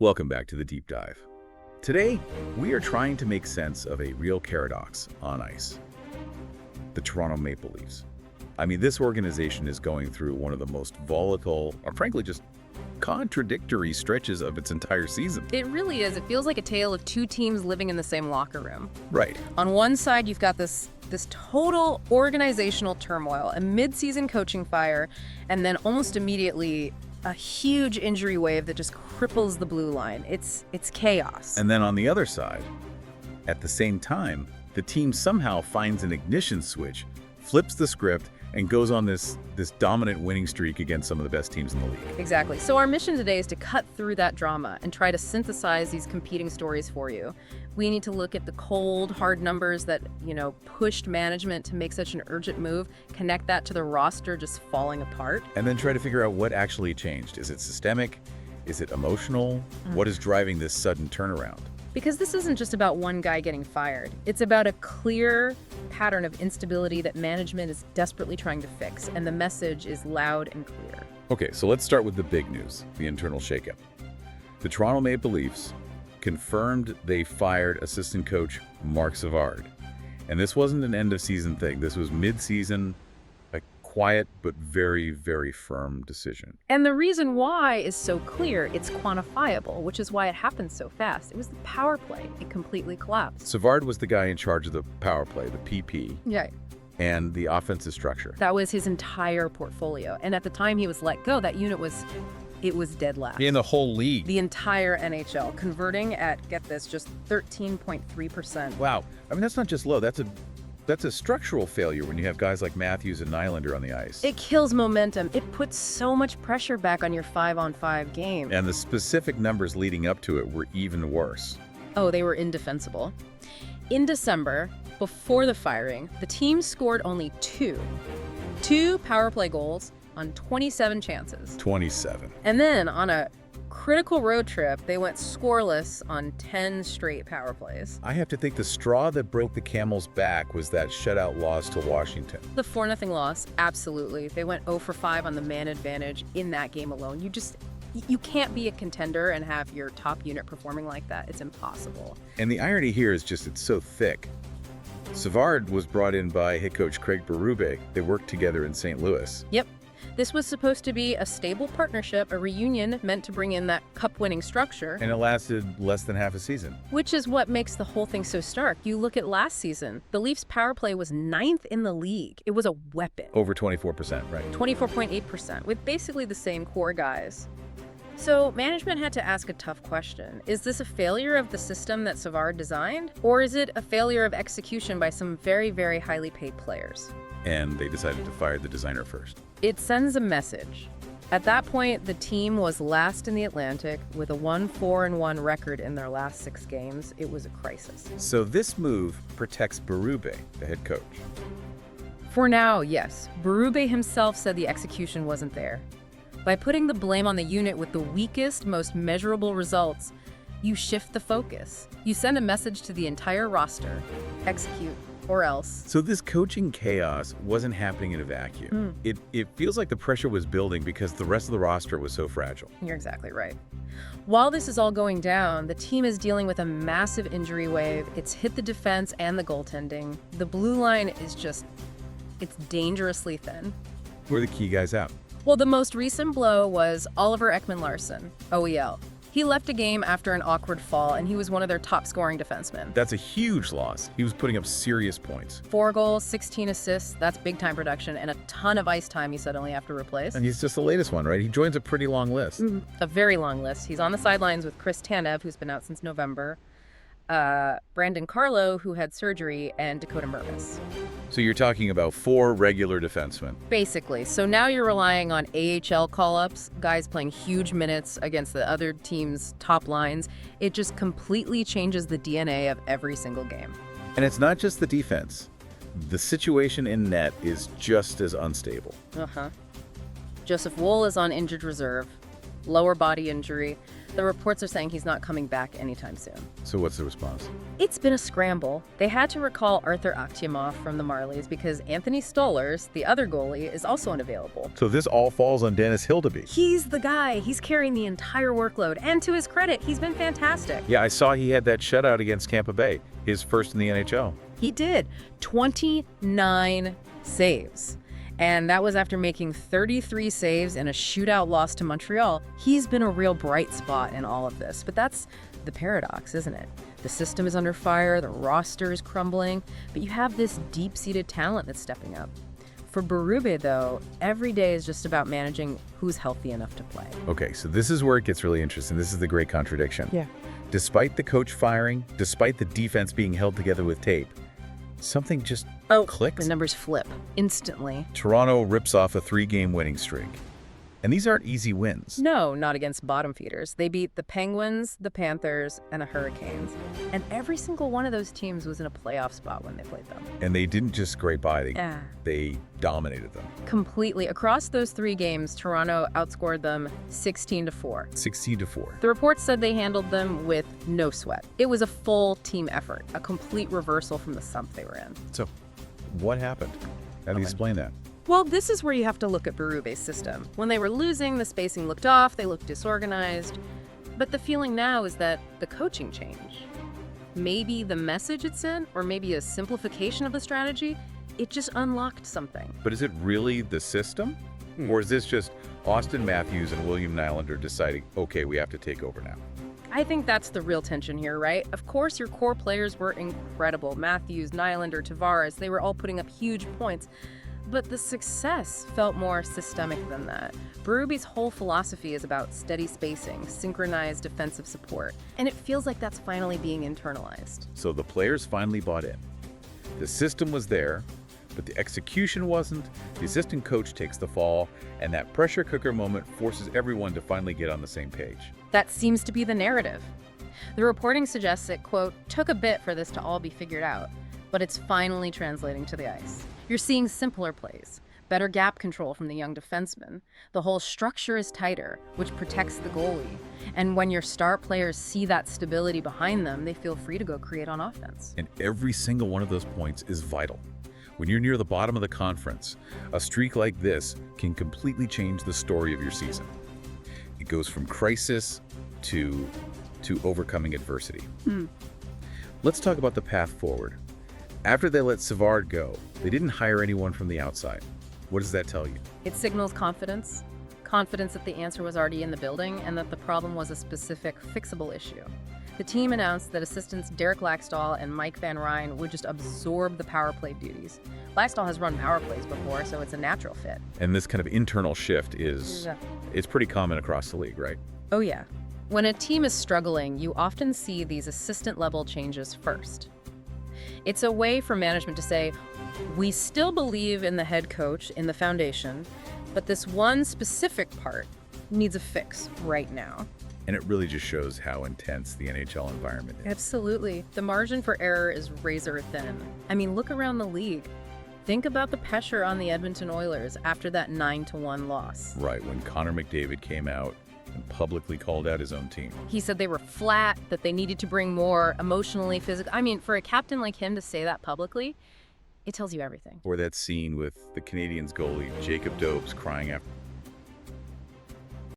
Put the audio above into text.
Welcome back to the Deep Dive. Today, we are trying to make sense of a real paradox on ice. The Toronto Maple Leafs. I mean, this organization is going through one of the most volatile, or frankly just contradictory stretches of its entire season. It really is. It feels like a tale of two teams living in the same locker room. Right. On one side, you've got this total organizational turmoil, a mid-season coaching fire, and then almost immediately a huge injury wave that just cripples the blue line. It's chaos. And then on the other side, at the same time, the team somehow finds an ignition switch, flips the script, and goes on this dominant winning streak against some of the best teams in the league. Exactly. So our mission today is to cut through that drama and try to synthesize these competing stories for you. We need to look at the cold, hard numbers that, pushed management to make such an urgent move, connect that to the roster just falling apart. And then try to figure out what actually changed. Is it systemic? Is it emotional? What is driving this sudden turnaround? Because this isn't just about one guy getting fired. It's about a clear pattern of instability that management is desperately trying to fix, and the message is loud and clear. Okay, so let's start with the big news, the internal shakeup. The Toronto Maple Leafs confirmed they fired assistant coach Marc Savard. And this wasn't an end-of-season thing. This was mid-season, a quiet but very, very firm decision. And the reason why is so clear. It's quantifiable, which is why it happened so fast. It was the power play. It completely collapsed. Savard was the guy in charge of the power play, the PP. Yeah. And the offensive structure. That was his entire portfolio. And at the time he was let go, that unit was dead last. In the whole league. The entire NHL, converting at, get this, just 13.3%. Wow. I mean, that's not just low. That's a structural failure when you have guys like Matthews and Nylander on the ice. It kills momentum. It puts so much pressure back on your 5-on-5 game. And the specific numbers leading up to it were even worse. Oh, they were indefensible. In December, before the firing, the team scored only two power play goals on 27 chances. 27. And then on a critical road trip, they went scoreless on 10 straight power plays. I have to think the straw that broke the camel's back was that shutout loss to Washington. The 4-0 loss, absolutely. They went 0 for 5 on the man advantage in that game alone. You can't be a contender and have your top unit performing like that. It's impossible. And the irony here is just it's so thick. Savard was brought in by head coach Craig Berube. They worked together in St. Louis. Yep. This was supposed to be a stable partnership, a reunion meant to bring in that cup-winning structure. And it lasted less than half a season. Which is what makes the whole thing so stark. You look at last season, the Leafs' power play was 9th in the league. It was a weapon. Over 24%, right? 24.8%, with basically the same core guys. So management had to ask a tough question. Is this a failure of the system that Savard designed? Or is it a failure of execution by some very, very highly paid players? And they decided to fire the designer first. It sends a message. At that point, the team was last in the Atlantic with a 1-4-1 record in their last 6 games. It was a crisis. So this move protects Berube, the head coach. For now, yes. Berube himself said the execution wasn't there. By putting the blame on the unit with the weakest, most measurable results, you shift the focus. You send a message to the entire roster. Execute. Or else. So this coaching chaos wasn't happening in a vacuum. It feels like the pressure was building because the rest of the roster was so fragile. You're exactly right. While this is all going down, the team is dealing with a massive injury wave. It's hit the defense and the goaltending. The blue line is it's dangerously thin. Who are the key guys out? Well, the most recent blow was Oliver Ekman-Larsson, OEL. He left a game after an awkward fall, and he was one of their top-scoring defensemen. That's a huge loss. He was putting up serious points. 4 goals, 16 assists, that's big-time production, and a ton of ice time he suddenly have to replace. And he's just the latest one, right? He joins a pretty long list. A very long list. He's on the sidelines with Chris Tanev, who's been out since November, Brandon Carlo, who had surgery, and Dakota Mervis. So you're talking about 4 regular defensemen. Basically. So now you're relying on AHL call-ups, guys playing huge minutes against the other team's top lines. It just completely changes the DNA of every single game. And it's not just the defense. The situation in net is just as unstable. Joseph Woll is on injured reserve, lower body injury. The reports are saying he's not coming back anytime soon. So what's the response? It's been a scramble. They had to recall Arthur Akhtiamov from the Marlies because Anthony Stolarz, the other goalie, is also unavailable. So this all falls on Dennis Hildeby. He's the guy. He's carrying the entire workload. And to his credit, he's been fantastic. Yeah, I saw he had that shutout against Tampa Bay, his first in the NHL. He did. 29 saves. And that was after making 33 saves in a shootout loss to Montreal. He's been a real bright spot in all of this. But that's the paradox, isn't it? The system is under fire, the roster is crumbling, but you have this deep-seated talent that's stepping up. For Berube, though, every day is just about managing who's healthy enough to play. Okay, so this is where it gets really interesting. This is the great contradiction. Yeah. Despite the coach firing, despite the defense being held together with tape, something just clicks. The numbers flip instantly. Toronto rips off a 3-game winning streak. And these aren't easy wins. No, not against bottom feeders. They beat the Penguins, the Panthers, and the Hurricanes. And every single one of those teams was in a playoff spot when they played them. And they didn't just scrape by, they dominated them. Completely. Across those 3 games, Toronto outscored them 16-4. 16-4. The reports said they handled them with no sweat. It was a full team effort, a complete reversal from the slump they were in. So, what happened? How do you explain that? Well, this is where you have to look at Berube's system. When they were losing, the spacing looked off, they looked disorganized. But the feeling now is that the coaching changed. Maybe the message it sent, or maybe a simplification of the strategy, it just unlocked something. But is it really the system? Or is this just Austin Matthews and William Nylander deciding, okay, we have to take over now? I think that's the real tension here, right? Of course, your core players were incredible. Matthews, Nylander, Tavares, they were all putting up huge points. But the success felt more systemic than that. Berube's whole philosophy is about steady spacing, synchronized defensive support, and it feels like that's finally being internalized. So the players finally bought in. The system was there, but the execution wasn't. The assistant coach takes the fall, and that pressure cooker moment forces everyone to finally get on the same page. That seems to be the narrative. The reporting suggests it, quote, took a bit for this to all be figured out, but it's finally translating to the ice. You're seeing simpler plays, better gap control from the young defenseman. The whole structure is tighter, which protects the goalie. And when your star players see that stability behind them, they feel free to go create on offense. And every single one of those points is vital. When you're near the bottom of the conference, a streak like this can completely change the story of your season. It goes from crisis to overcoming adversity. Let's talk about the path forward. After they let Savard go, they didn't hire anyone from the outside. What does that tell you? It signals confidence. Confidence that the answer was already in the building and that the problem was a specific fixable issue. The team announced that assistants Derek Laxdal and Mike Van Ryn would just absorb the power play duties. Laxdal has run power plays before, so it's a natural fit. And this kind of internal shift it's pretty common across the league, right? Oh yeah. When a team is struggling, you often see these assistant-level changes first. It's a way for management to say, we still believe in the head coach, in the foundation, but this one specific part needs a fix right now. And it really just shows how intense the NHL environment is. Absolutely. The margin for error is razor thin. I mean, look around the league. Think about the pressure on the Edmonton Oilers after that 9-1 loss. Right, when Connor McDavid came out and publicly called out his own team. He said they were flat, that they needed to bring more emotionally, physically. I mean, for a captain like him to say that publicly, it tells you everything. Or that scene with the Canadiens goalie, Jacob Dobes, crying after